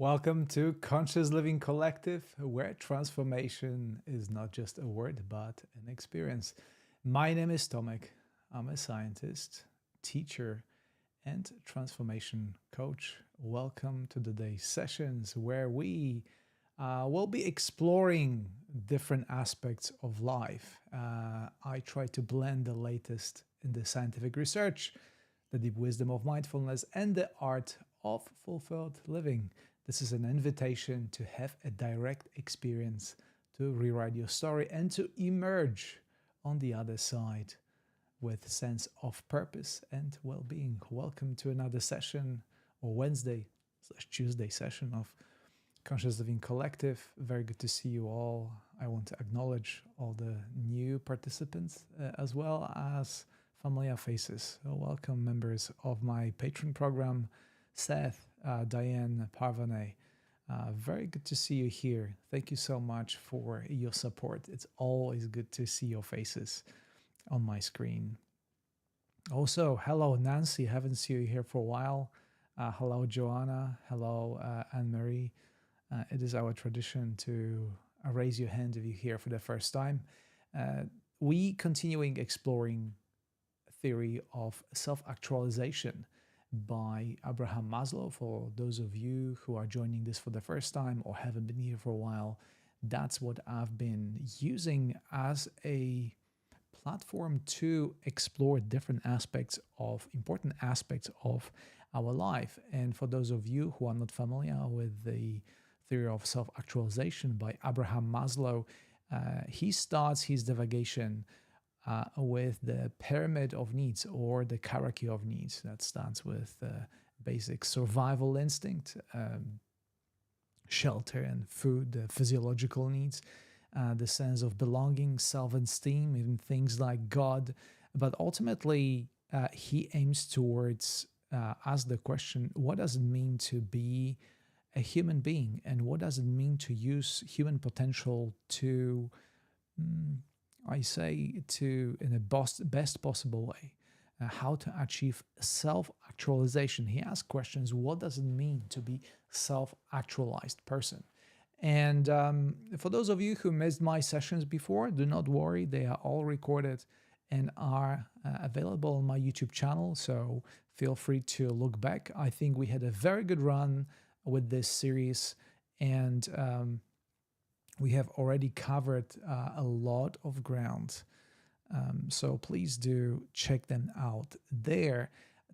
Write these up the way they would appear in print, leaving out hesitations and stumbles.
Welcome to Conscious Living Collective, where transformation is not just a word but an experience. My name is Tomek. I'm a scientist, teacher, and transformation coach. Welcome to today's sessions where we will be exploring different aspects of life. I try to blend the latest in the scientific research, the deep wisdom of mindfulness, and the art of fulfilled living. This is an invitation to have a direct experience, to rewrite your story, and to emerge on the other side with sense of purpose and well-being. Welcome to another session, or Wednesday/Tuesday session of Conscious Living Collective. Very good to see you all. I want to acknowledge all the new participants as well as familiar faces. So welcome members of my Patreon program, Seth, Diane, Parvane. Very good to see you here. Thank you so much for your support. It's always good to see your faces on my screen. Also, hello, Nancy. Haven't seen you here for a while. Hello, Joanna. Hello, Anne-Marie. It is our tradition to raise your hand if you're here for the first time. We continuing exploring theory of self-actualization by Abraham Maslow. For those of you who are joining this for the first time or haven't been here for a while, that's what I've been using as a platform to explore different important aspects of our life. And for those of you who are not familiar with the theory of self-actualization by Abraham Maslow, he starts his divagation with the pyramid of needs, or the hierarchy of needs. That starts with basic survival instinct, shelter and food, the physiological needs, the sense of belonging, self-esteem, even things like God. But ultimately, he aims towards ask the question, what does it mean to be a human being? And what does it mean to use human potential to in a best possible way, how to achieve self-actualization. He asks questions, what does it mean to be self-actualized person? And for those of you who missed my sessions before, do not worry, they are all recorded and are available on my YouTube channel, so feel free to look back. I think we had a very good run with this series, and we have already covered a lot of ground. So please do check them out there.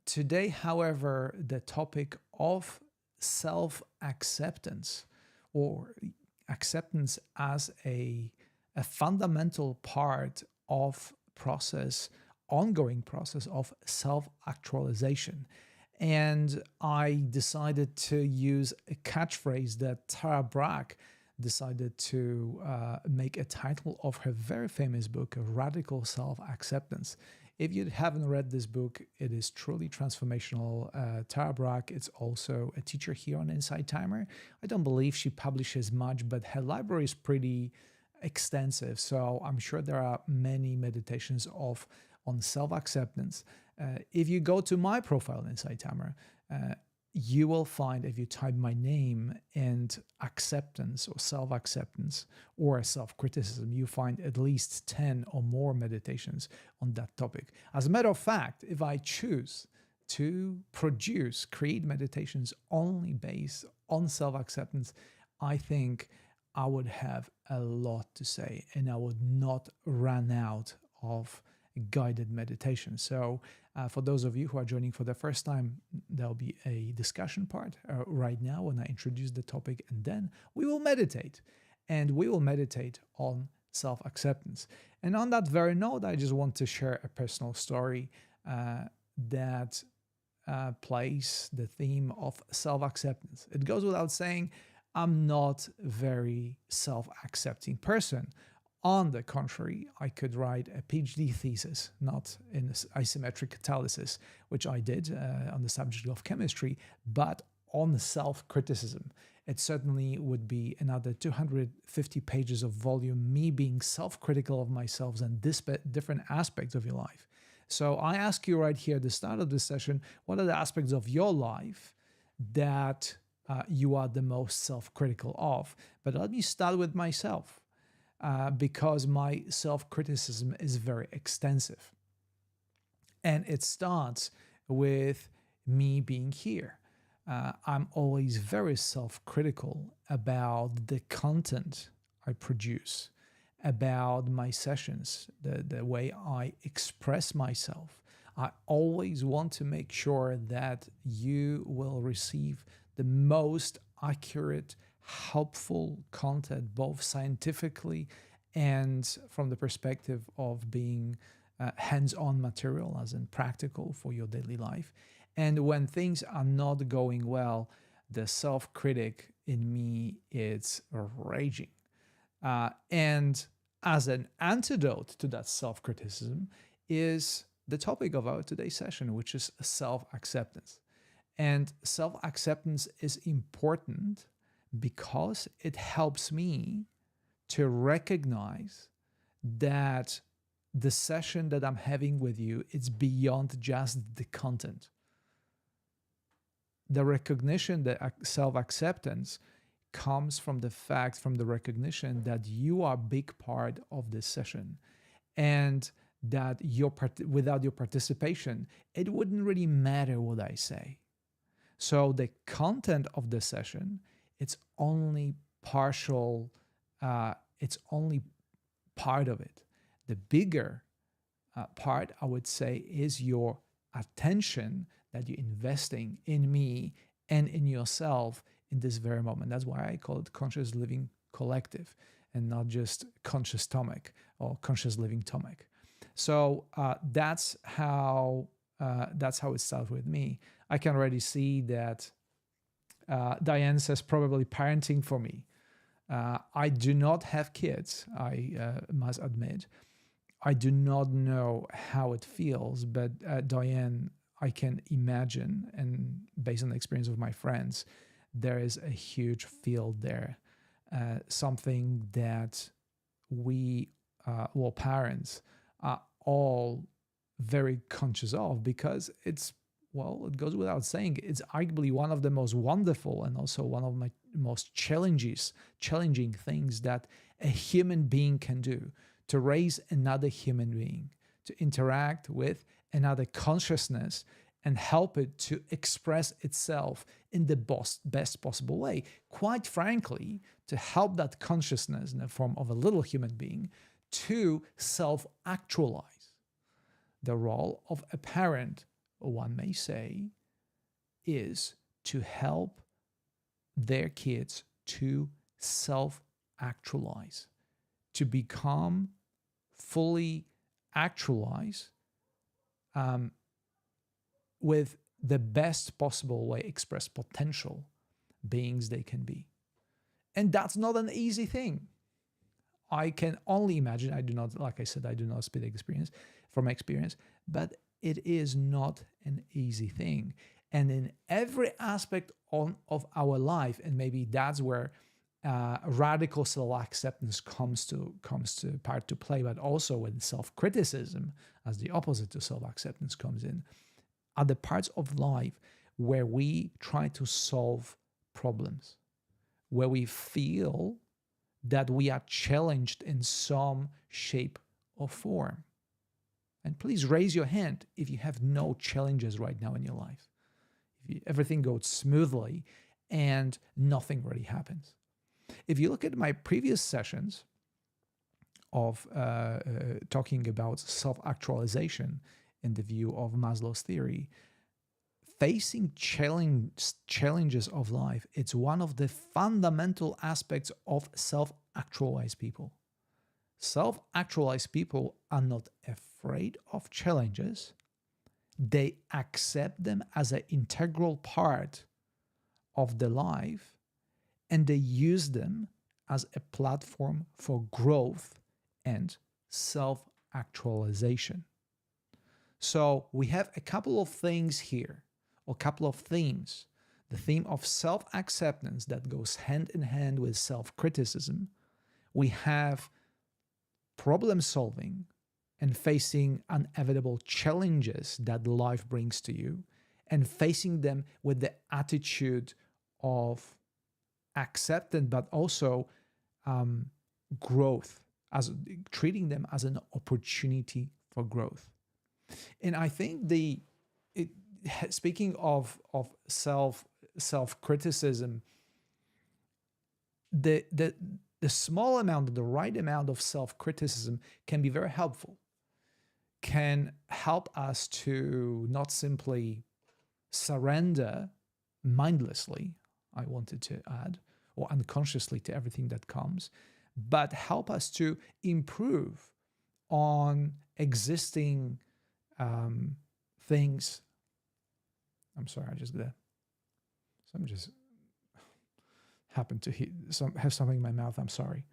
Today, however, the topic of self-acceptance, or acceptance as a fundamental part of ongoing process of self-actualization. And I decided to use a catchphrase that Tara Brach decided to make a title of her very famous book, Radical Self-Acceptance. If you haven't read this book, it is truly transformational. Tara Brach is also a teacher here on Insight Timer. I don't believe she publishes much, but her library is pretty extensive. So I'm sure there are many meditations on self-acceptance. If you go to my profile on Insight Timer, you will find, if you type my name and acceptance or self-acceptance or self-criticism, you find at least 10 or more meditations on that topic. As a matter of fact, if I choose to create meditations only based on self-acceptance, I think I would have a lot to say and I would not run out of guided meditation. So for those of you who are joining for the first time, there'll be a discussion part right now when I introduce the topic, and then we will meditate. And we will meditate on self-acceptance. And on that very note, I just want to share a personal story that plays the theme of self-acceptance. It goes without saying, I'm not a very self-accepting person. On the contrary, I could write a Ph.D. thesis, not in isometric catalysis, which I did on the subject of chemistry, but on self-criticism. It certainly would be another 250 pages of volume, me being self-critical of myself and different aspects of your life. So I ask you right here at the start of this session, what are the aspects of your life that you are the most self-critical of. But let me start with myself, because my self-criticism is very extensive. And it starts with me being here. I'm always very self critical about the content I produce, about my sessions, the way I express myself. I always want to make sure that you will receive the most accurate, helpful content, both scientifically and from the perspective of being hands on material, as in practical for your daily life. And when things are not going well, the self critic in me is raging. And as an antidote to that self criticism is the topic of our today's session, which is self acceptance. And self acceptance is important because it helps me to recognize that the session that I'm having with you is beyond just the content. The recognition that self-acceptance comes from the recognition that you are a big part of this session, and that without your participation, it wouldn't really matter what I say. So the content of the session, it's only partial, it's only part of it. The bigger part, I would say, is your attention that you're investing in me and in yourself in this very moment. That's why I call it conscious living collective and not just conscious Tomek or conscious living Tomek. So that's how it starts with me. I can already see that Diane says probably parenting for me. I do not have kids, I must admit. I do not know how it feels, but Diane, I can imagine, and based on the experience of my friends, there is a huge field there, something that we, parents, are all very conscious of, because it goes without saying, it's arguably one of the most wonderful and also one of my most challenging things that a human being can do, to raise another human being, to interact with another consciousness and help it to express itself in the best possible way. Quite frankly, to help that consciousness in the form of a little human being to self-actualize. The role of a parent, one may say, is to help their kids to self-actualize, to become fully actualized with the best possible way express potential beings they can be. And that's not an easy thing. I can only imagine, I do not, like I said, I do not speak from experience, but it is not an easy thing. And in every aspect of our life, and maybe that's where radical self-acceptance comes to part to play, but also when self-criticism as the opposite to self-acceptance comes in, are the parts of life where we try to solve problems, where we feel that we are challenged in some shape or form. And please raise your hand if you have no challenges right now in your life. If everything goes smoothly and nothing really happens. If you look at my previous sessions of talking about self-actualization in the view of Maslow's theory, facing challenges of life, it's one of the fundamental aspects of self-actualized people. Self-actualized people are not afraid of challenges. They accept them as an integral part of their life, and they use them as a platform for growth and self-actualization. So we have a couple of things here, or a couple of themes. The theme of self-acceptance that goes hand in hand with self-criticism. We have problem solving and facing inevitable challenges that life brings to you, and facing them with the attitude of acceptance, but also growth, as treating them as an opportunity for growth. And I think speaking of self criticism, the small amount, the right amount of self criticism can be very helpful. Can help us to not simply surrender mindlessly, I wanted to add, or unconsciously to everything that comes, but help us to improve on existing things. I'm sorry, I just got some just happened to have something in my mouth. I'm sorry.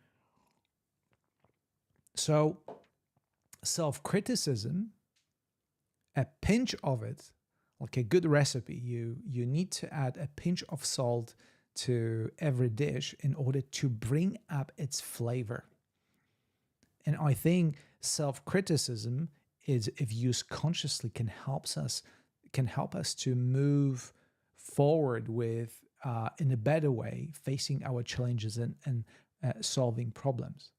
So self-criticism, a pinch of it, like a good recipe, you need to add a pinch of salt to every dish in order to bring up its flavor. And I think self-criticism is, if used consciously, can help us to move forward with in a better way, facing our challenges and solving problems.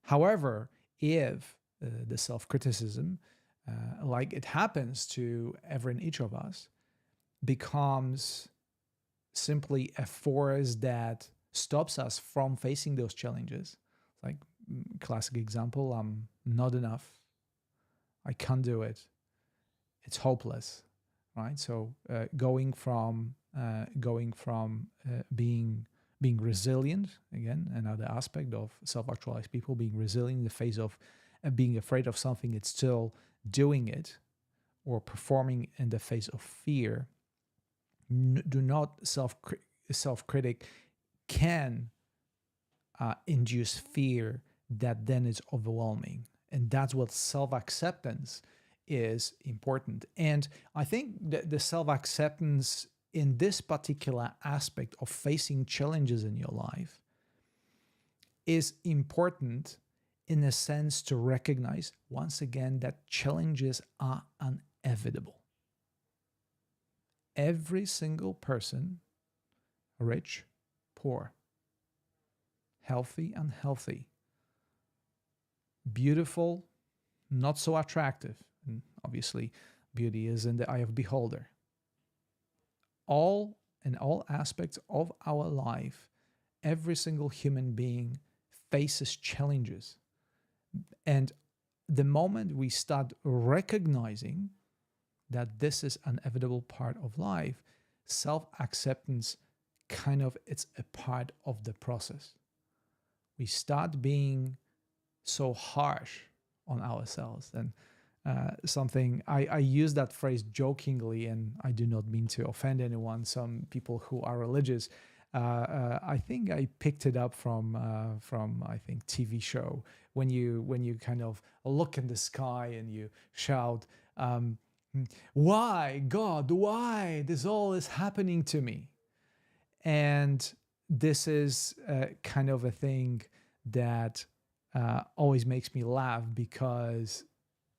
However, if the self-criticism, like it happens to every and each of us, becomes simply a force that stops us from facing those challenges, like classic example, I'm not enough, I can't do it, it's hopeless, right? So going from being resilient, again, another aspect of self-actualized people, being resilient in the face of being afraid of something, it's still doing it, or performing in the face of fear. Do not self-critic can induce fear that then is overwhelming, and that's what self-acceptance is important. And I think that the self-acceptance in this particular aspect of facing challenges in your life is important in a sense to recognize once again that challenges are inevitable. Every single person, rich, poor, healthy, unhealthy, beautiful, not so attractive, and obviously beauty is in the eye of the beholder. All aspects of our life, every single human being faces challenges. And the moment we start recognizing that this is an inevitable part of life, self-acceptance it's a part of the process. We start being so harsh on ourselves. And something I use that phrase jokingly, and I do not mean to offend anyone. Some people who are religious, I think I picked it up from I think TV show, when you kind of look in the sky and you shout, why God, why this all is happening to me? And this is kind of a thing that always makes me laugh, because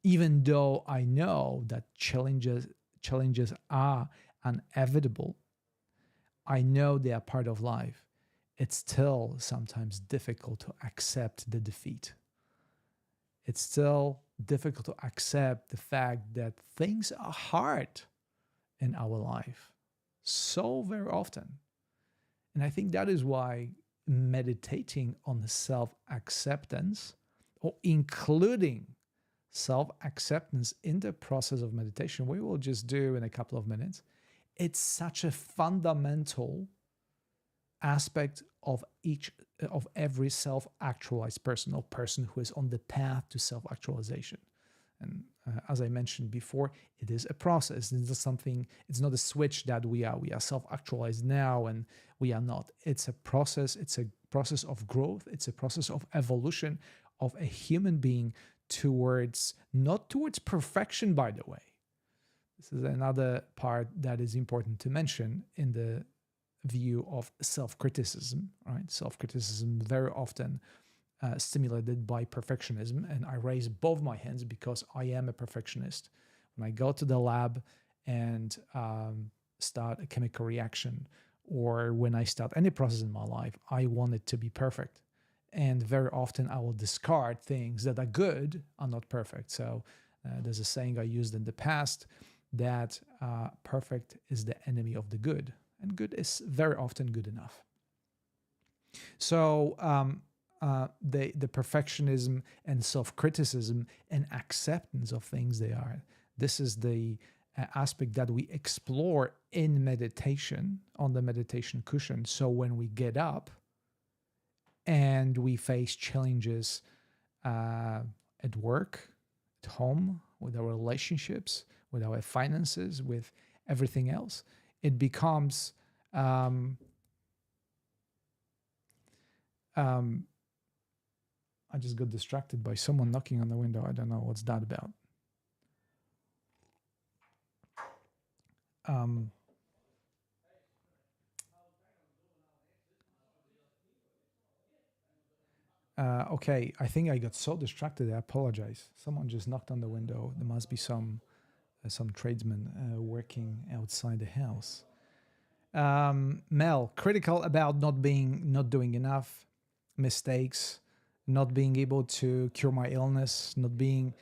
even though I know that challenges are inevitable, I know they are part of life, it's still sometimes difficult to accept the defeat. It's still difficult to accept the fact that things are hard in our life so very often. And I think that is why meditating on self-acceptance, or including self-acceptance in the process of meditation, we will just do in a couple of minutes, it's such a fundamental aspect of every self-actualized person, or person who is on the path to self-actualization. And as I mentioned before, it is a process. It's not something, it's not a switch that we are self-actualized now and we are not. It's a process. It's a process of growth. It's a process of evolution of a human being not towards perfection, by the way. This is another part that is important to mention in the view of self-criticism, right? Self-criticism very often stimulated by perfectionism, and I raise both my hands because I am a perfectionist. When I go to the lab and start a chemical reaction, or when I start any process in my life, I want it to be perfect. And very often I will discard things that are good, are not perfect. So there's a saying I used in the past that perfect is the enemy of the good, and good is very often good enough. So the perfectionism and self-criticism and acceptance of things they are. This is the aspect that we explore in meditation on the meditation cushion. So when we get up and we face challenges at work, at home, with our relationships, with our finances, with everything else, it becomes I just got distracted by someone knocking on the window. I don't know what's that about. Okay, I think I got so distracted. I apologize. Someone just knocked on the window. There must be some tradesman working outside the house. Mel, critical about not doing enough, mistakes, not being able to cure my illness, not being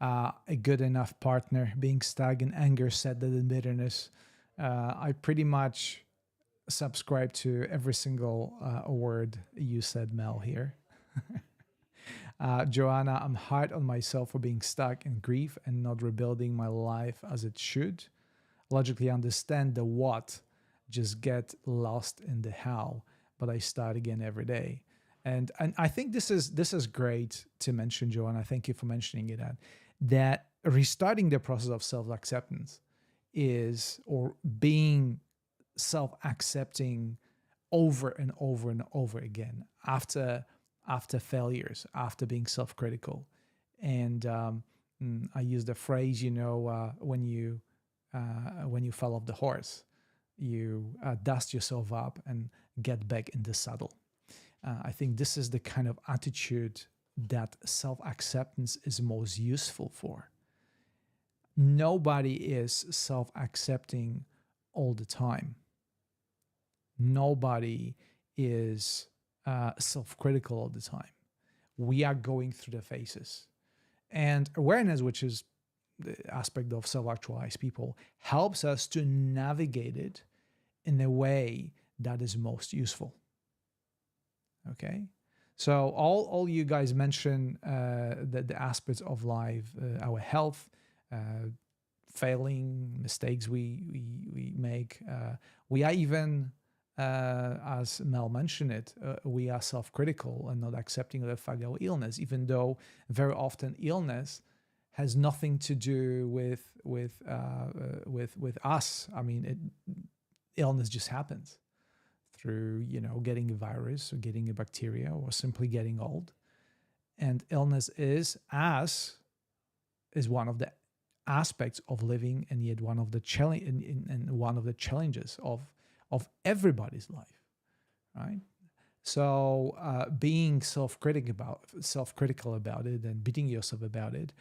a good enough partner, being stuck in anger, sadness, and bitterness. I pretty much subscribe to every single word you said, Mel, here. Joanna, I'm hard on myself for being stuck in grief and not rebuilding my life as it should. Logically understand the what, just get lost in the how, but I start again every day. And I think this is great to mention, Joanna. Thank you for mentioning it. That restarting the process of self-acceptance is, or being self-accepting over and over and over again after failures, after being self-critical. And I use the phrase, when you fell off the horse, you dust yourself up and get back in the saddle. I think this is the kind of attitude that self-acceptance is most useful for. Nobody is self-accepting all the time. Nobody is self-critical all the time. We are going through the phases. And awareness, which is the aspect of self-actualized people, helps us to navigate it in a way that is most useful. Okay? So all you guys mention the aspects of life, our health, failing, mistakes we make. We are even, as Mel mentioned it, we are self-critical and not accepting the fact of illness, even though very often illness has nothing to do with us. I mean, illness just happens through getting a virus or getting a bacteria or simply getting old. And illness is one of the aspects of living, and yet one of the challenges of everybody's life, right? So being self-critical about it and beating yourself about it,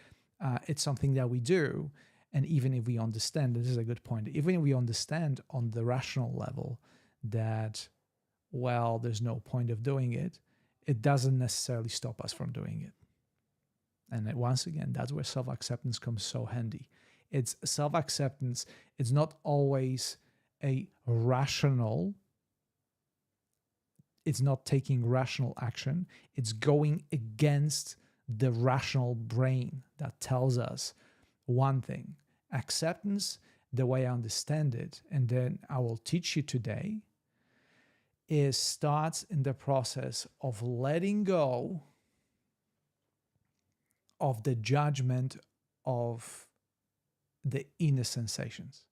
it's something that we do. And even if we understand, this is a good point, even if we understand on the rational level that, well, there's no point of doing it, it doesn't necessarily stop us from doing it. And once again, that's where self-acceptance comes so handy. It's self-acceptance. It's not always a rational. It's not taking rational action. It's going against the rational brain that tells us one thing. Acceptance, the way I understand it, and then I will teach you today, starts in the process of letting go of the judgment of the inner sensations.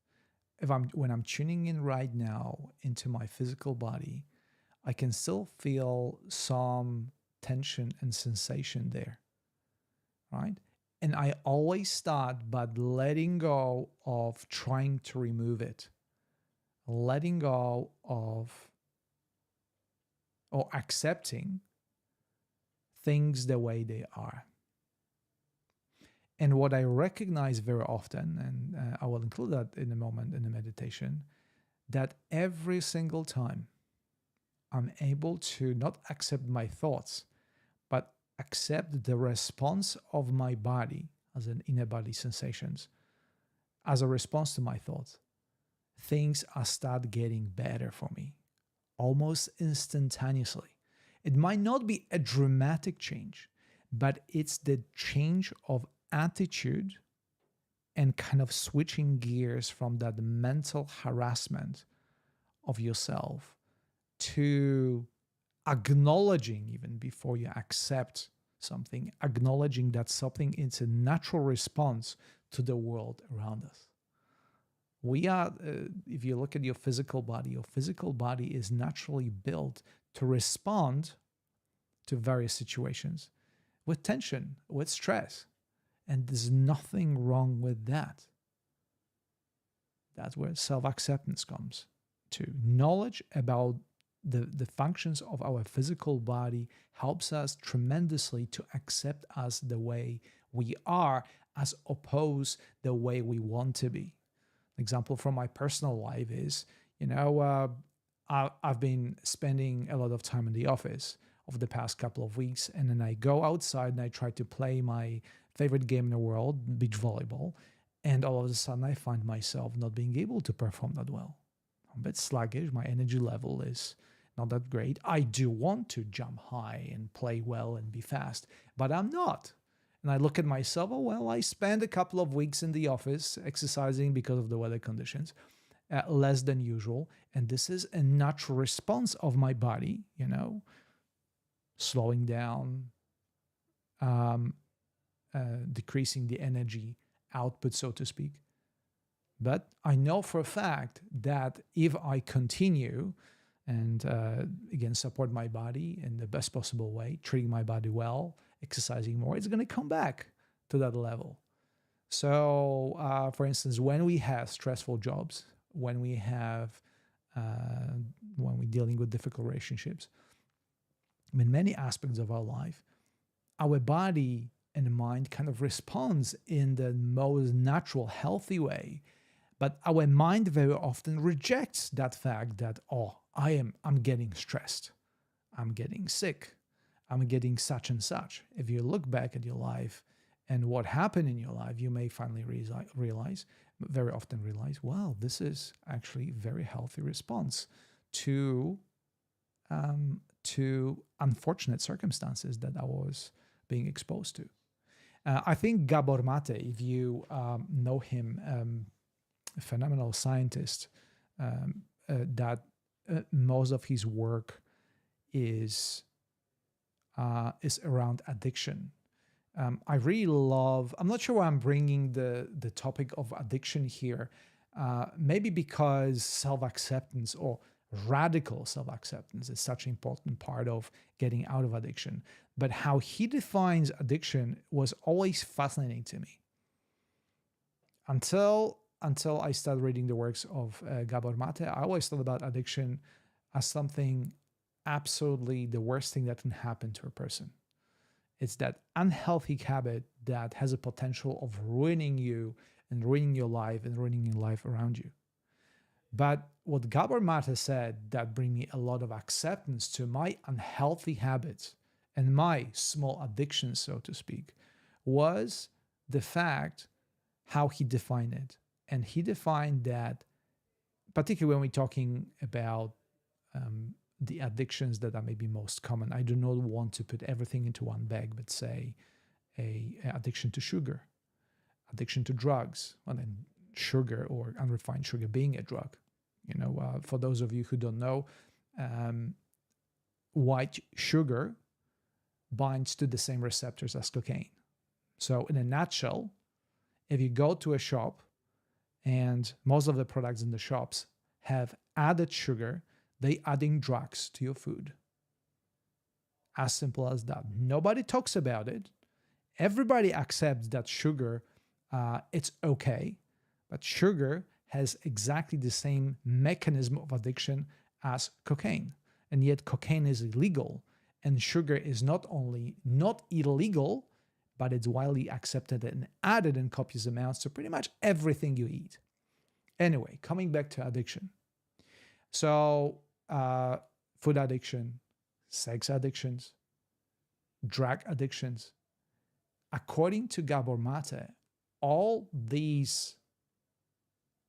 When I'm tuning in right now into my physical body, I can still feel some tension and sensation there, right? And I always start by letting go of trying to remove it, letting go of or accepting things the way they are. And what I recognize very often, and I will include that in a moment in the meditation, that every single time I'm able to not accept my thoughts, but accept the response of my body as an inner body sensations, as a response to my thoughts, things are start getting better for me almost instantaneously. It might not be a dramatic change, but it's the change of attitude and kind of switching gears from that mental harassment of yourself to acknowledging, even before you accept something, acknowledging that something is a natural response to the world around us. We are, if you look at your physical body is naturally built to respond to various situations with tension, with stress. And there's nothing wrong with that. That's where self-acceptance comes to. Knowledge about the functions of our physical body helps us tremendously to accept us the way we are, as opposed the way we want to be. Example from my personal life is, I've been spending a lot of time in the office over the past couple of weeks, and then I go outside and I try to play my favorite game in the world, beach volleyball, and all of a sudden I find myself not being able to perform that well. I'm a bit sluggish, my energy level is not that great. I do want to jump high and play well and be fast, but I'm not. And I look at myself, oh, well, I spent a couple of weeks in the office exercising because of the weather conditions, less than usual. And this is a natural response of my body, slowing down, decreasing the energy output, so to speak. But I know for a fact that if I continue and, again, support my body in the best possible way, treating my body well, exercising more, it's going to come back to that level. So, for instance, when we have stressful jobs, when we're dealing with difficult relationships, in many aspects of our life, our body and mind kind of responds in the most natural, healthy way. But our mind very often rejects that fact that, I'm getting stressed, I'm getting sick, I'm getting such and such. If you look back at your life and what happened in your life, you may finally very often realize, wow, this is actually a very healthy response to unfortunate circumstances that I was being exposed to. I think Gabor Mate, if you know him, a phenomenal scientist, that most of his work is around addiction. I really love, I'm not sure why I'm bringing the topic of addiction here, maybe because self-acceptance or radical self-acceptance is such an important part of getting out of addiction. But how he defines addiction was always fascinating to me. Until I started reading the works of Gabor Mate, I always thought about addiction as something absolutely the worst thing that can happen to a person. It's that unhealthy habit that has a potential of ruining you and ruining your life and ruining your life around you. But what Gabor Mate said that bring me a lot of acceptance to my unhealthy habits and my small addictions, so to speak, was the fact how he defined it. And he defined that, particularly when we're talking about the addictions that are maybe most common. I do not want to put everything into one bag, but say a addiction to sugar, addiction to drugs, and then sugar or unrefined sugar being a drug. For those of you who don't know, white sugar binds to the same receptors as cocaine. So in a nutshell, if you go to a shop and most of the products in the shops have added sugar, they adding drugs to your food. As simple as that. Nobody talks about it. Everybody accepts that sugar, it's okay, but sugar has exactly the same mechanism of addiction as cocaine. And yet cocaine is illegal, and sugar is not only not illegal, but it's widely accepted and added in copious amounts to pretty much everything you eat. Anyway, coming back to addiction. So, food addiction, sex addictions, drug addictions. According to Gabor Mate, all these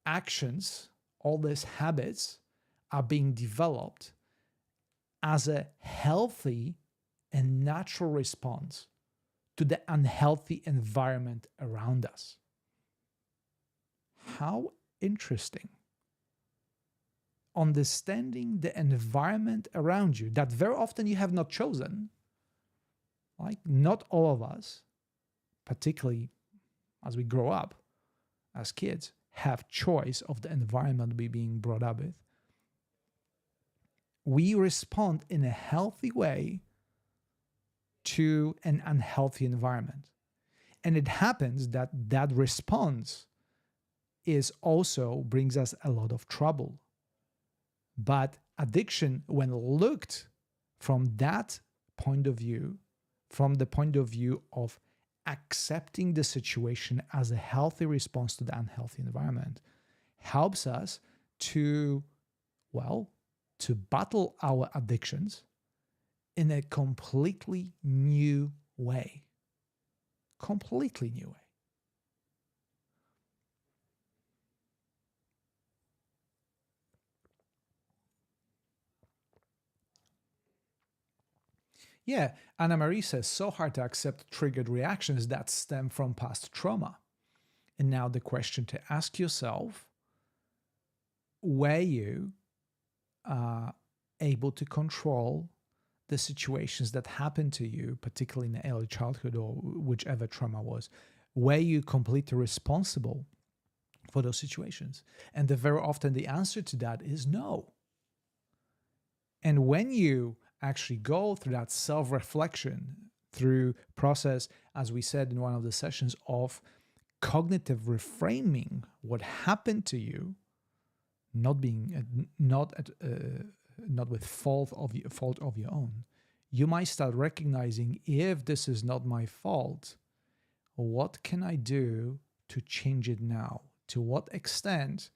actions, all these habits are being developed as a healthy and natural response to the unhealthy environment around us. How interesting. Understanding the environment around you that very often you have not chosen, like not all of us, particularly as we grow up as kids, have choice of the environment we're being brought up with. We respond in a healthy way to an unhealthy environment. And it happens that that response is also brings us a lot of trouble. But addiction, when looked from that point of view, from the point of view of accepting the situation as a healthy response to the unhealthy environment, helps us to, well, to battle our addictions in a completely new way. Completely new way. Yeah, Anna Marie says, so hard to accept triggered reactions that stem from past trauma. And now the question to ask yourself, were you able to control the situations that happened to you, particularly in the early childhood or whichever trauma was? Were you completely responsible for those situations? And very often the answer to that is no. And when you actually go through that self-reflection, through process, as we said in one of the sessions, of cognitive reframing what happened to you, not being not with fault of your own, you might start recognizing, if this is not my fault, what can I do to change it now? To what extent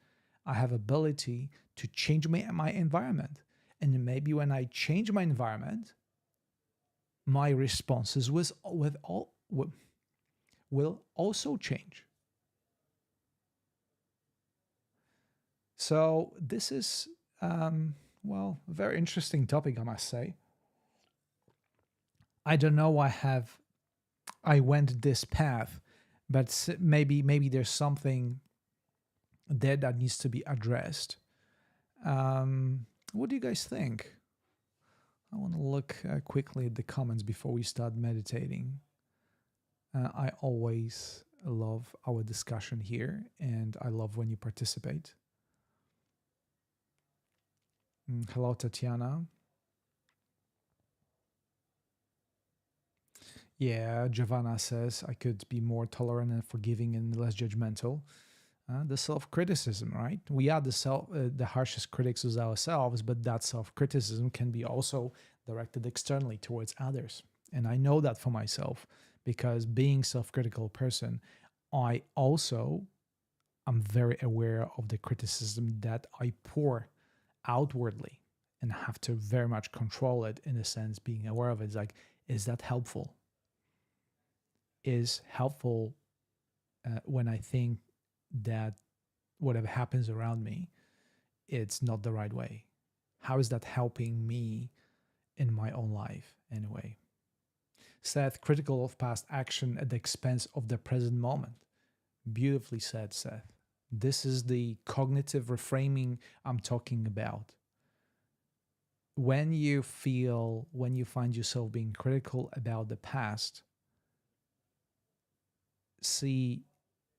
I have ability to change my environment? And maybe when I change my environment, my responses will also change. So this is, well, a very interesting topic, I must say. I don't know why I went this path, but maybe there's something there that needs to be addressed. What do you guys think? I want to look quickly at the comments before we start meditating. I always love our discussion here, and I love when you participate. Hello, Tatiana. Yeah, Giovanna says I could be more tolerant and forgiving and less judgmental. The self-criticism, right? We are the harshest critics of ourselves, but that self-criticism can be also directed externally towards others. And I know that for myself, because being self-critical person, I also am very aware of the criticism that I pour outwardly and have to very much control it, in a sense, being aware of it. It's like, is that helpful? Is helpful when I think that whatever happens around me, it's not the right way? How is that helping me in my own life anyway? Seth, critical of past action at the expense of the present moment. Beautifully said, Seth. This is the cognitive reframing I'm talking about. When you find yourself being critical about the past, see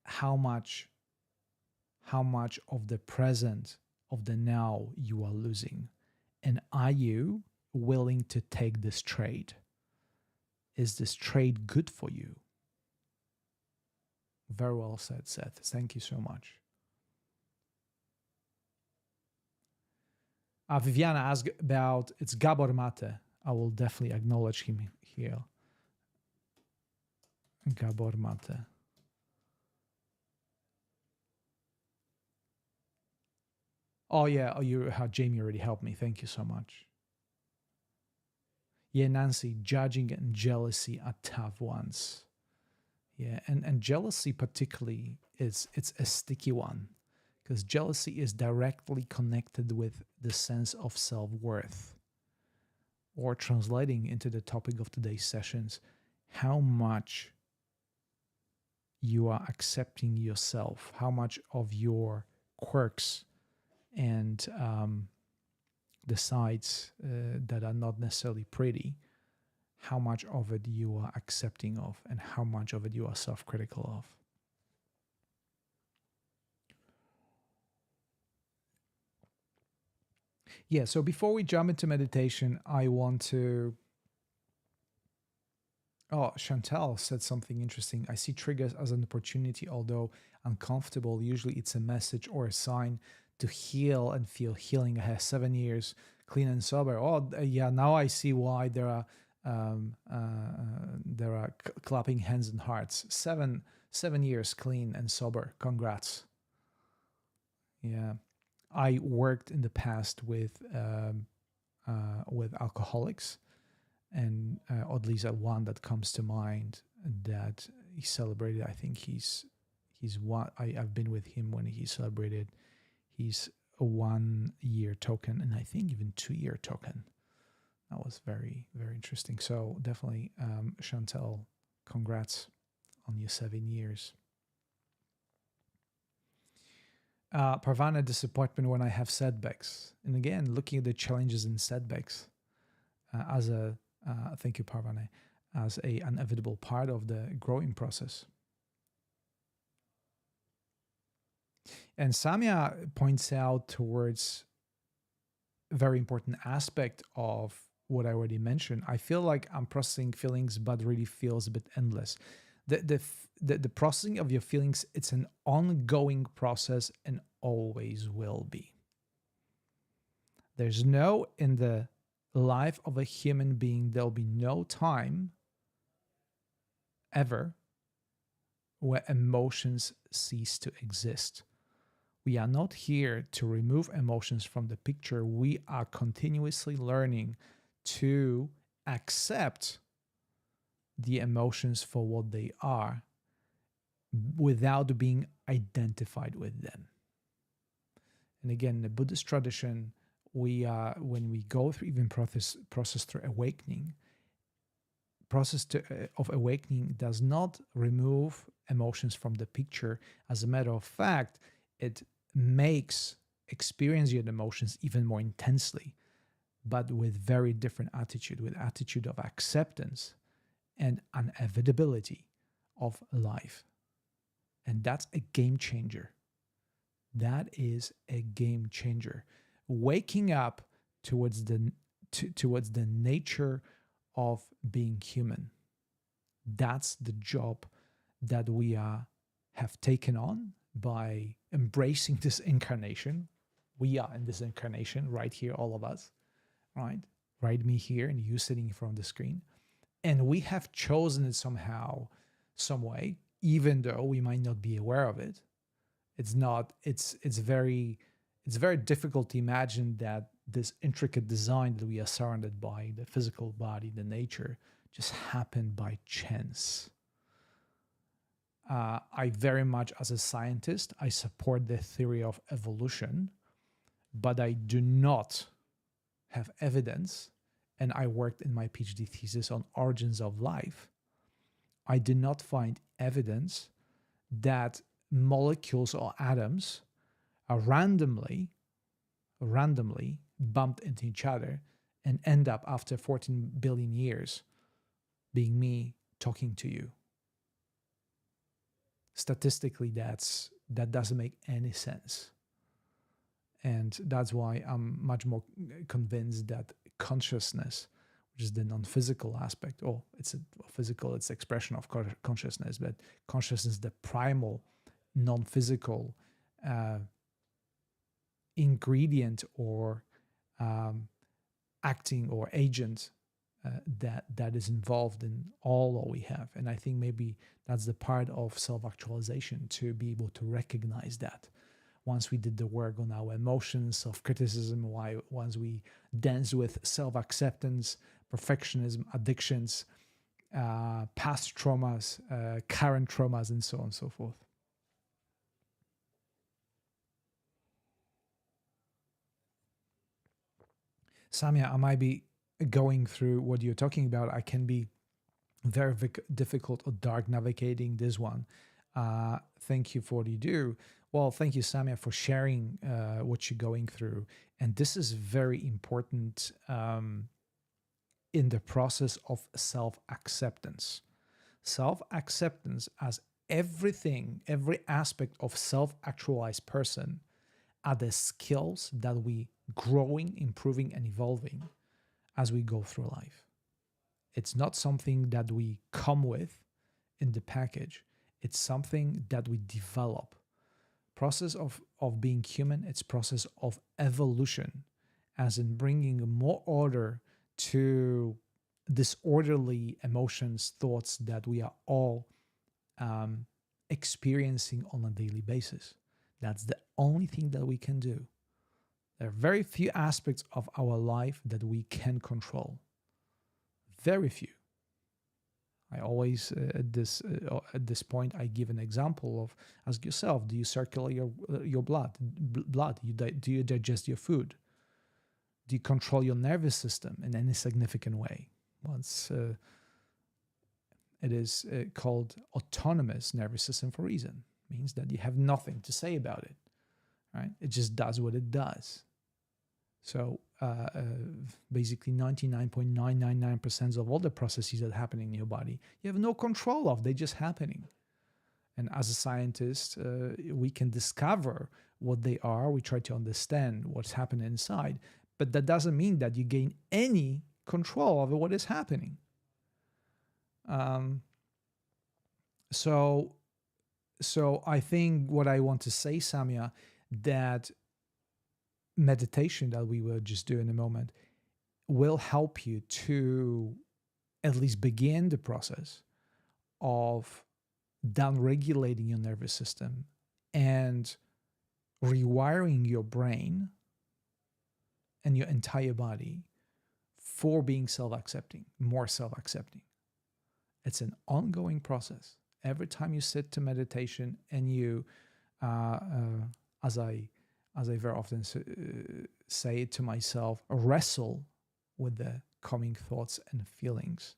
how much of the present, of the now, you are losing. And are you willing to take this trade? Is this trade good for you? Very well said, Seth. Thank you so much. Viviana asked about, it's Gabor Mate. I will definitely acknowledge him here. Gabor Mate. Oh yeah, Jamie already helped me. Thank you so much. Yeah, Nancy, judging and jealousy are tough ones. Yeah, and jealousy particularly it's a sticky one because jealousy is directly connected with the sense of self-worth. Or translating into the topic of today's sessions, how much you are accepting yourself, how much of your quirks and the sides that are not necessarily pretty, how much of it you are accepting of, and how much of it you are self critical of. Yeah, so before we jump into meditation, I want to. Oh, Chantal said something interesting. I see triggers as an opportunity, although uncomfortable. Usually it's a message or a sign to heal and feel healing. I have 7 years clean and sober. Oh, yeah, now I see why there are clapping hands and hearts. 7 years clean and sober. Congrats. Yeah. I worked in the past with alcoholics, and oddly, is one that comes to mind that he celebrated. I think he's one. I've been with him when he celebrated. He's a 1 year token, and I think even 2 year token. That was very very interesting. So definitely, Chantel, congrats on your 7 years. Parvana, disappointment when I have setbacks, and again, looking at the challenges and setbacks as a thank you, Parvane, as a inevitable part of the growing process. And Samya points out towards a very important aspect of what I already mentioned. I feel like I'm processing feelings, but really feels a bit endless. The processing of your feelings, it's an ongoing process and always will be. There's no, in the life of a human being, there'll be no time ever where emotions cease to exist. We are not here to remove emotions from the picture. We are continuously learning to accept the emotions for what they are without being identified with them. And again, in the Buddhist tradition, we are, when we go through even process through awakening, of awakening does not remove emotions from the picture. As a matter of fact, it makes experiencing emotions even more intensely, but with very different attitude, with attitude of acceptance and inevitability of life. And that's a game changer. That is a game changer. Waking up towards the nature of being human. That's the job that we have taken on by embracing this incarnation. We are in this incarnation right here, all of us, right? Right, me here and you sitting in front of the screen. And we have chosen it somehow, some way, even though we might not be aware of it. It's very difficult to imagine that this intricate design that we are surrounded by, the physical body, the nature, just happened by chance. I very much, as a scientist, I support the theory of evolution, but I do not have evidence, and I worked in my PhD thesis on origins of life. I did not find evidence that molecules or atoms are randomly bumped into each other and end up after 14 billion years being me talking to you. Statistically, that doesn't make any sense. And that's why I'm much more convinced that consciousness, which is the non-physical aspect, or it's a physical, it's expression of consciousness, but consciousness, the primal non-physical ingredient or acting or agent that is involved in all we have. And I think maybe that's the part of self-actualization, to be able to recognize that. once we did the work on our emotions, self-criticism, once we danced with self-acceptance, perfectionism, addictions, past traumas, current traumas, and so on and so forth. Samia, I might be going through what you're talking about. I can be very difficult or dark navigating this one. Thank you for what you do. Well, thank you, Samia, for sharing what you're going through. And this is very important in the process of self-acceptance. Self-acceptance as everything, every aspect of self-actualized person are the skills that we growing, improving, and evolving as we go through life. It's not something that we come with in the package. It's something that we develop. Process of being human, it's process of evolution, as in bringing more order to disorderly emotions, thoughts that we are all experiencing on a daily basis. That's the only thing that we can do. There are very few aspects of our life that we can control. Very few. I always at this point I give an example of, ask yourself: do you circulate your blood? Do you digest your food? Do you control your nervous system in any significant way? Once it is called autonomous nervous system for a reason. It means that you have nothing to say about it, right? It just does what it does. So basically 99.999% of all the processes that are happening in your body, you have no control of. They're just happening. And as a scientist, we can discover what they are. We try to understand what's happening inside. But that doesn't mean that you gain any control over what is happening. So I think what I want to say, Samia, that meditation that we will just do in a moment will help you to at least begin the process of down-regulating your nervous system and rewiring your brain and your entire body for being self-accepting, more self-accepting. It's an ongoing process. Every time you sit to meditation and you, as I very often say to myself, wrestle with the coming thoughts and feelings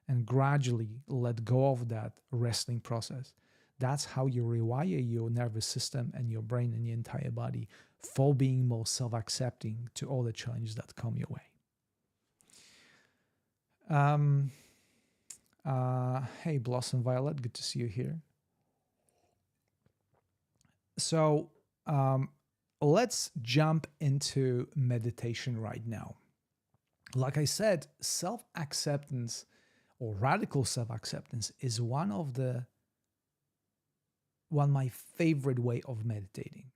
and gradually let go of that wrestling process. That's how you rewire your nervous system and your brain and your entire body for being more self-accepting to all the challenges that come your way. Hey, Blossom Violet, good to see you here. So let's jump into meditation right now. Like I said, self-acceptance or radical self-acceptance is one of my favorite way of meditating.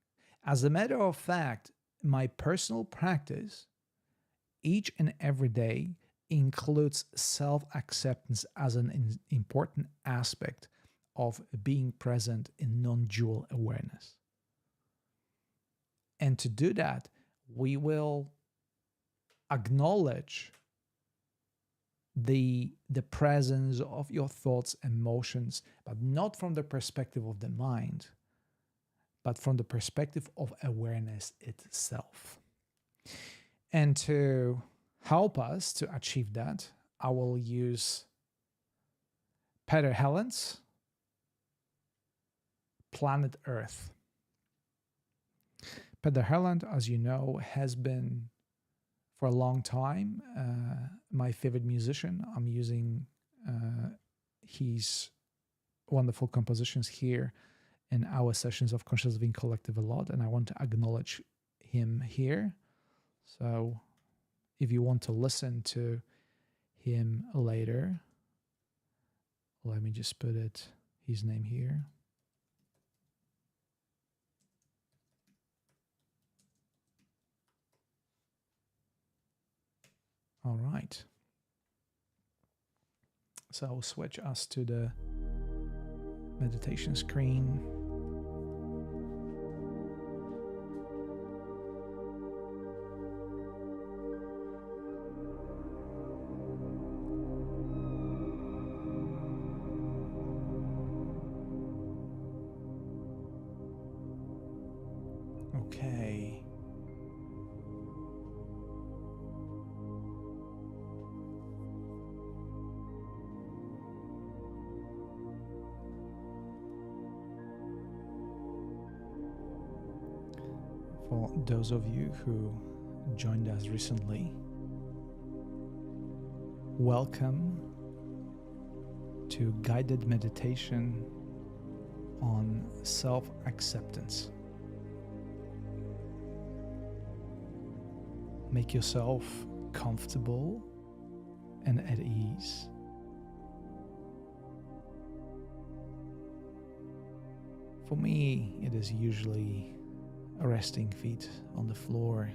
As a matter of fact, my personal practice each and every day includes self-acceptance as an important aspect of being present in non-dual awareness. And to do that, we will acknowledge the presence of your thoughts, emotions, but not from the perspective of the mind, but from the perspective of awareness itself. And to help us to achieve that, I will use Peter Helland's Planet Earth. Peter Helland, as you know, has been for a long time my favorite musician. I'm using his wonderful compositions here in our sessions of Conscious Living Collective a lot, and I want to acknowledge him here. So if you want to listen to him later, let me just put his name here. All right. So I'll switch us to the meditation screen. okay. For those of you who joined us recently, welcome to guided meditation on self-acceptance. Make yourself comfortable and at ease. For me, it is usually resting feet on the floor,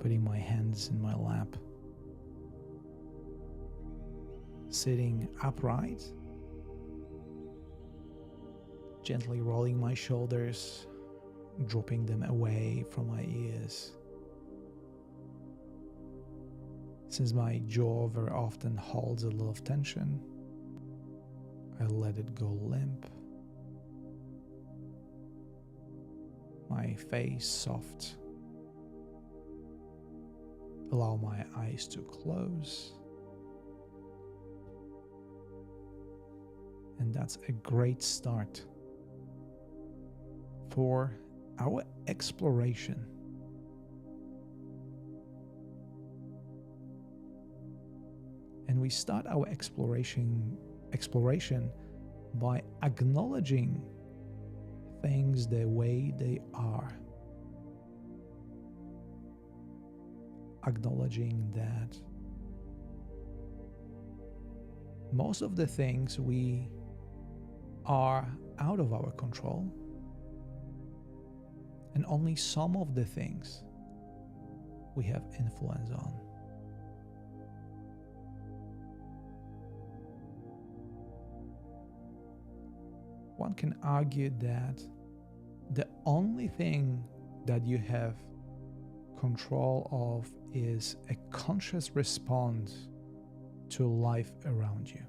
putting my hands in my lap, sitting upright, gently rolling my shoulders, dropping them away from my ears. Since my jaw very often holds a lot of tension, I let it go limp. My face soft. Allow my eyes to close. And that's a great start for our exploration. And we start our exploration by acknowledging things the way they are. Acknowledging that most of the things we are out of our control, and only some of the things we have influence on. One can argue that the only thing that you have control of is a conscious response to life around you.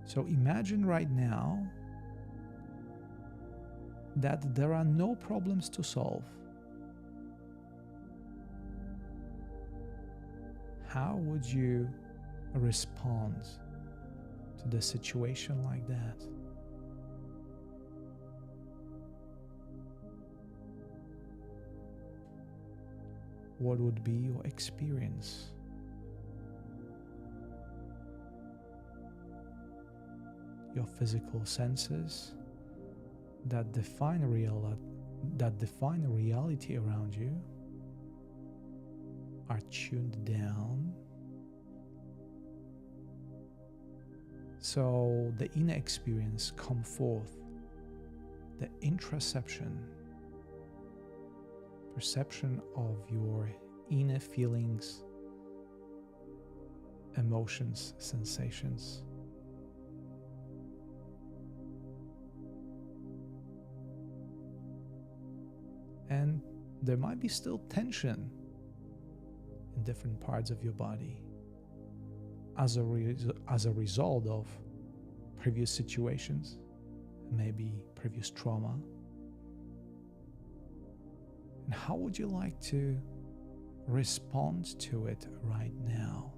So imagine right now that there are no problems to solve. How would you respond to the situation like that? What would be your experience? Your physical senses that define reality around you are tuned down, so the inner experience come forth, the introception, perception of your inner feelings, emotions, sensations. And there might be still tension in different parts of your body as a result of previous situations, maybe previous trauma. And how would you like to respond to it right now?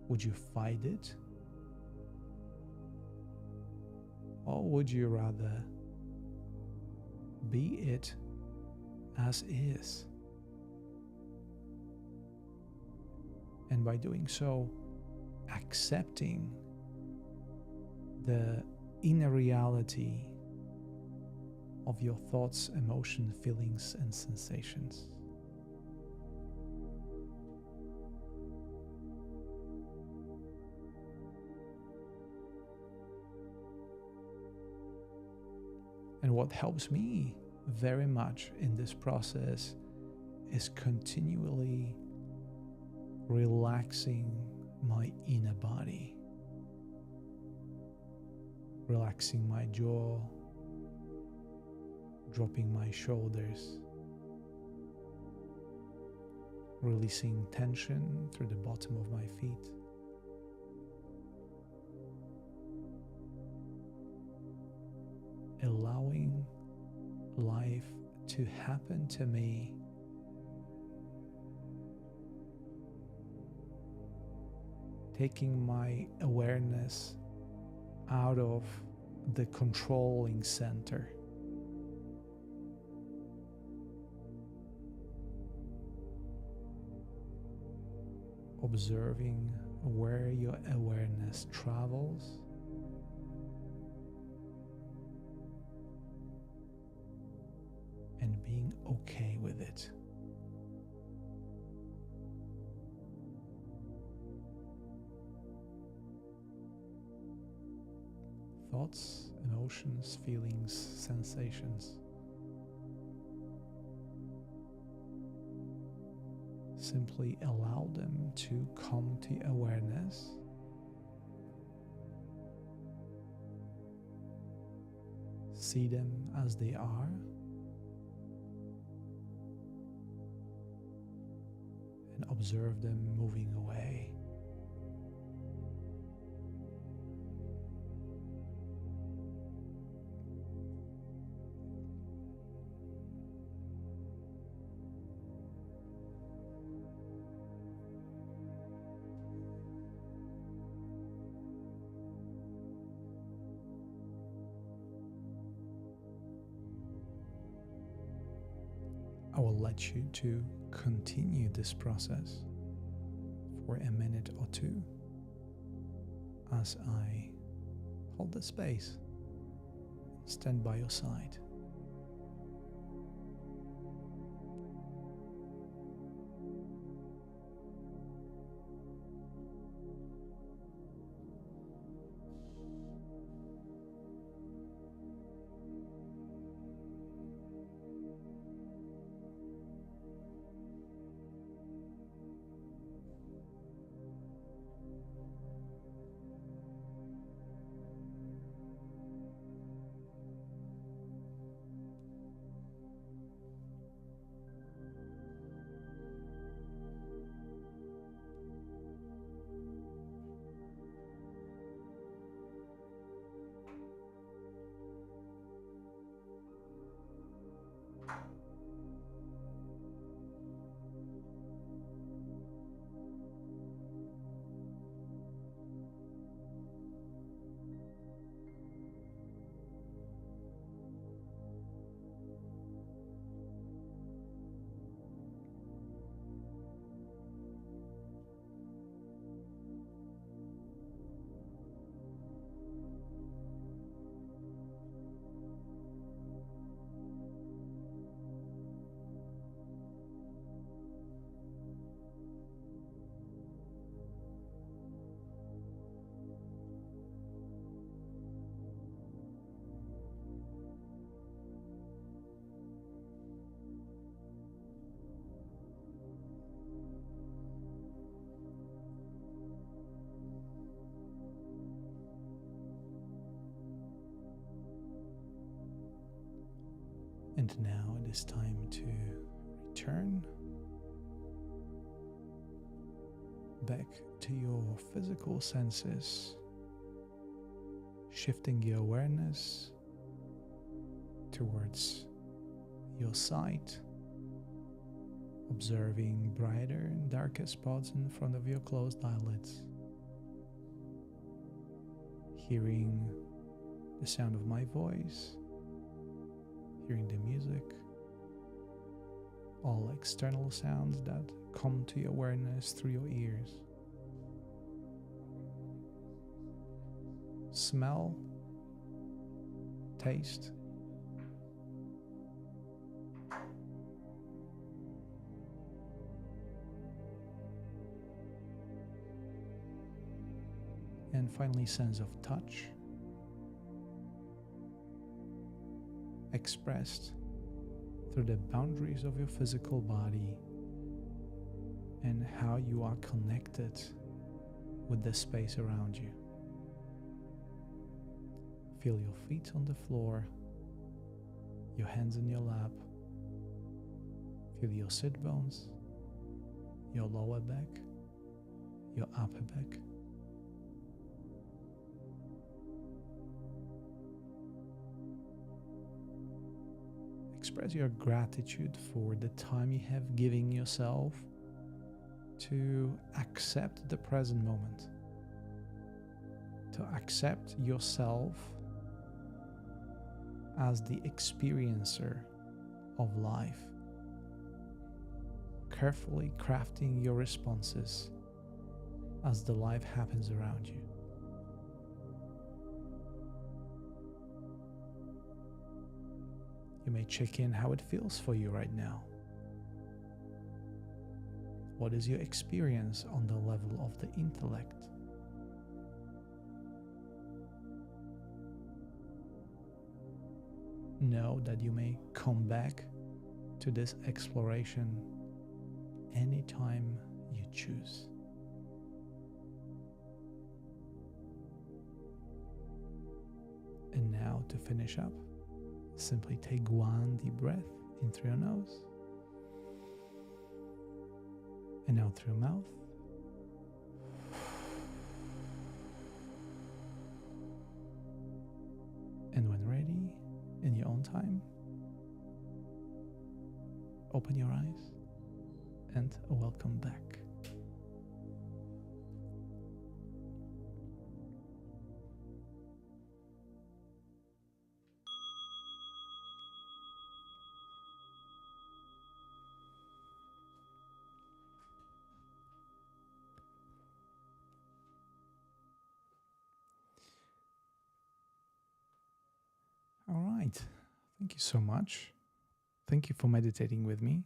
Would you fight it? Or would you rather be it as is? And by doing so, accepting the inner reality of your thoughts, emotions, feelings, and sensations. And what helps me very much in this process is continually relaxing my inner body, relaxing my jaw, dropping my shoulders, releasing tension through the bottom of my feet. Allowing life to happen to me taking my awareness out of the controlling center. Observing where your awareness travels, and being okay with it. Thoughts, emotions, feelings, sensations. Simply allow them to come to awareness. See them as they are. And observe them moving away. I will let you to continue this process for a minute or two as I hold the space, stand by your side. And now it is time to return back to your physical senses, shifting your awareness towards your sight, observing brighter and darker spots in front of your closed eyelids, hearing the sound of my voice, hearing the music, all external sounds that come to your awareness through your ears. Smell, taste, and finally sense of touch, expressed through the boundaries of your physical body and how you are connected with the space around you. Feel your feet on the floor, your hands in your lap, feel your sit bones, your lower back, your upper back. Express your gratitude for the time you have given yourself to accept the present moment, to accept yourself as the experiencer of life, carefully crafting your responses as the life happens around you. You may check in how it feels for you right now. What is your experience on the level of the intellect? Know that you may come back to this exploration anytime you choose. And now to finish up, simply take one deep breath in through your nose and out through your mouth. And when ready, in your own time, open your eyes and welcome back. All right. Thank you so much. Thank you for meditating with me.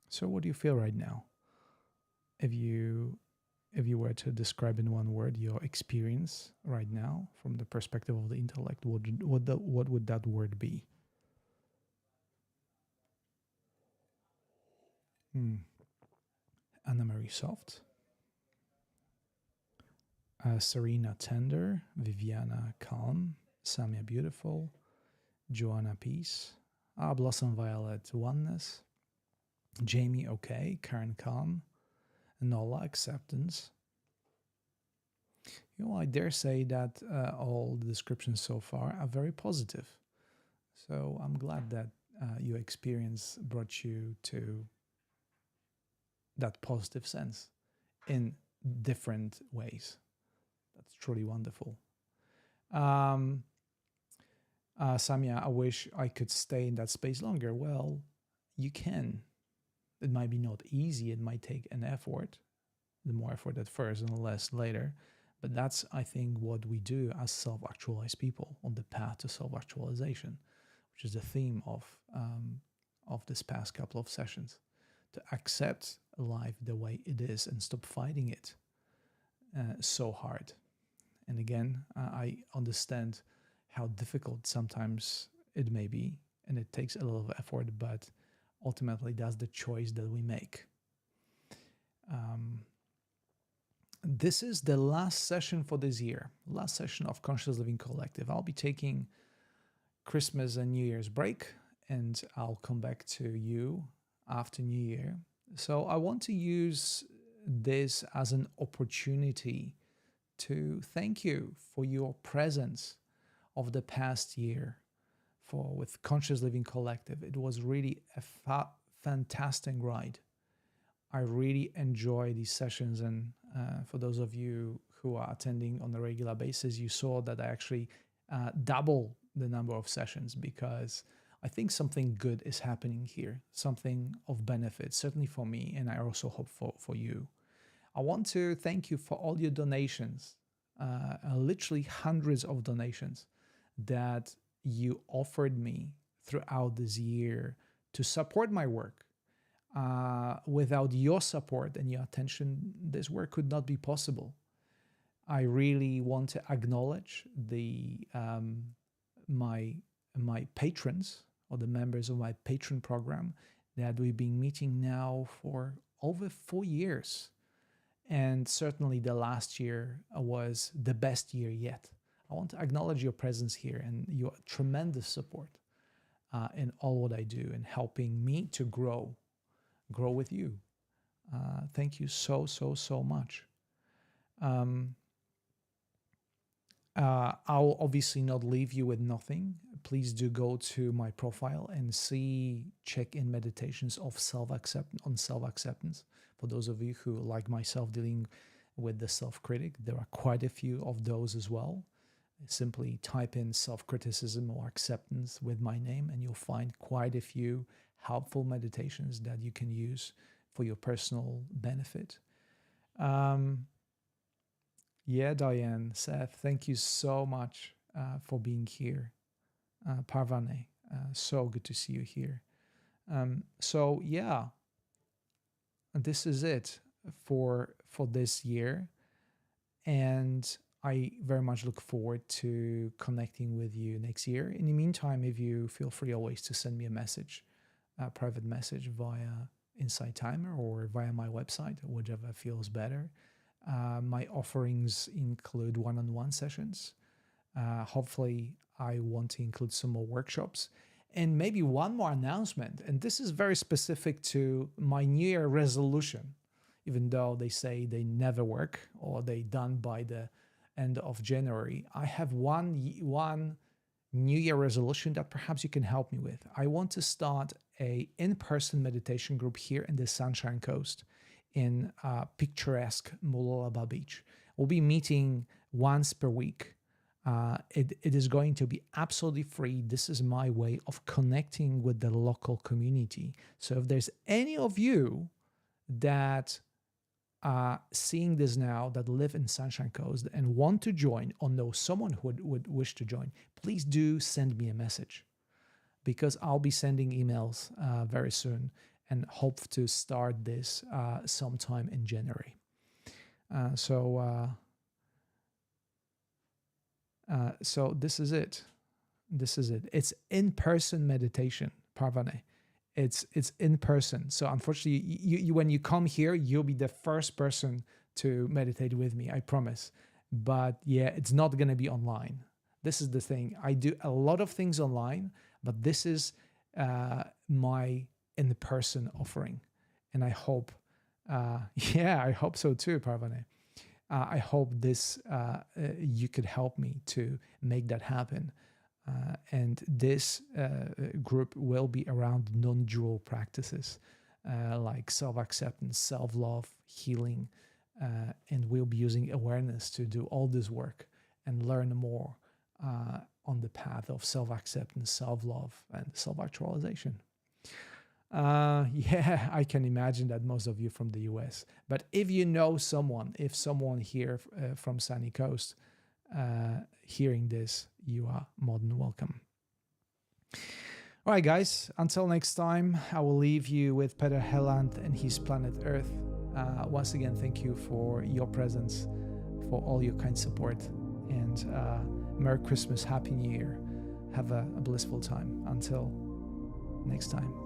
So what do you feel right now? If you were to describe in one word your experience right now from the perspective of the intellect, what would that word be? Anna Marie soft, Serena tender, Viviana calm, Samia beautiful, Joanna peace, Blossom Violet oneness, Jamie okay, Karen calm, Nola acceptance. I dare say that all the descriptions so far are very positive. So I'm glad that your experience brought you to that positive sense in different ways. That's truly wonderful. Samia, I wish I could stay in that space longer. Well, you can. It might be not easy. It might take an effort, the more effort at first and less later. But that's, I think, what we do as self-actualized people on the path to self-actualization, which is the theme of this past couple of sessions. To accept life the way it is and stop fighting it so hard. And again, I understand how difficult sometimes it may be, and it takes a little of effort, but ultimately that's the choice that we make. This is the last session for this year, last session of Conscious Living Collective. I'll be taking Christmas and New Year's break, and I'll come back to you after New Year. So I want to use this as an opportunity to thank you for your presence of the past year with Conscious Living Collective. It was really a fantastic ride. I really enjoy these sessions, and for those of you who are attending on a regular basis, you saw that I actually double the number of sessions because I think something good is happening here, something of benefit, certainly for me, and I also hope for you. I want to thank you for all your donations, literally hundreds of donations that you offered me throughout this year to support my work. Without your support and your attention, this work could not be possible. I really want to acknowledge my patrons, or the members of my patron program, that we've been meeting now for over 4 years. And certainly the last year was the best year yet. I want to acknowledge your presence here and your tremendous support. in all what I do and helping me to grow with you. Thank you so much. I'll obviously not leave you with nothing. Please do go to my profile and check in meditations of self-acceptance. For those of you who, like myself, dealing with the self-critic, there are quite a few of those as well. Simply type in self-criticism or acceptance with my name, and you'll find quite a few helpful meditations that you can use for your personal benefit. Yeah, Diane, Seth, thank you so much for being here. Parvane, so good to see you here. So yeah, this is it for this year, and I very much look forward to connecting with you next year. In the meantime, if you feel free always to send me a message, a private message via Insight Timer or via my website, whichever feels better. My offerings include one-on-one sessions. Hopefully, I want to include some more workshops. And maybe one more announcement, and this is very specific to my New Year resolution, even though they say they never work or they done by the end of January. I have one New Year resolution that perhaps you can help me with. I want to start a in-person meditation group here in the Sunshine Coast in picturesque Mulaba Beach. We'll be meeting once per week. It is going to be absolutely free. This is my way of connecting with the local community. So if there's any of you that are seeing this now that live in Sunshine Coast and want to join or know someone who would wish to join, please do send me a message, because I'll be sending emails very soon and hope to start this sometime in January. So this is it. It's in-person meditation, Parvane. It's in person. So unfortunately, you when you come here, you'll be the first person to meditate with me, I promise. But yeah, it's not going to be online. This is the thing. I do a lot of things online, but this is my in-person offering. And I hope, I hope so too, Parvane. I hope this you could help me to make that happen. And this group will be around non-dual practices like self-acceptance, self-love, healing, and we'll be using awareness to do all this work and learn more on the path of self-acceptance, self-love, and self-actualization. I can imagine that most of you from the US. But if you know someone, if someone here from Sunny Coast hearing this, you are more than welcome. All right, guys, until next time, I will leave you with Peter Helland and his planet Earth. Once again, thank you for your presence, for all your kind support, and Merry Christmas, Happy New Year. Have a blissful time. Until next time.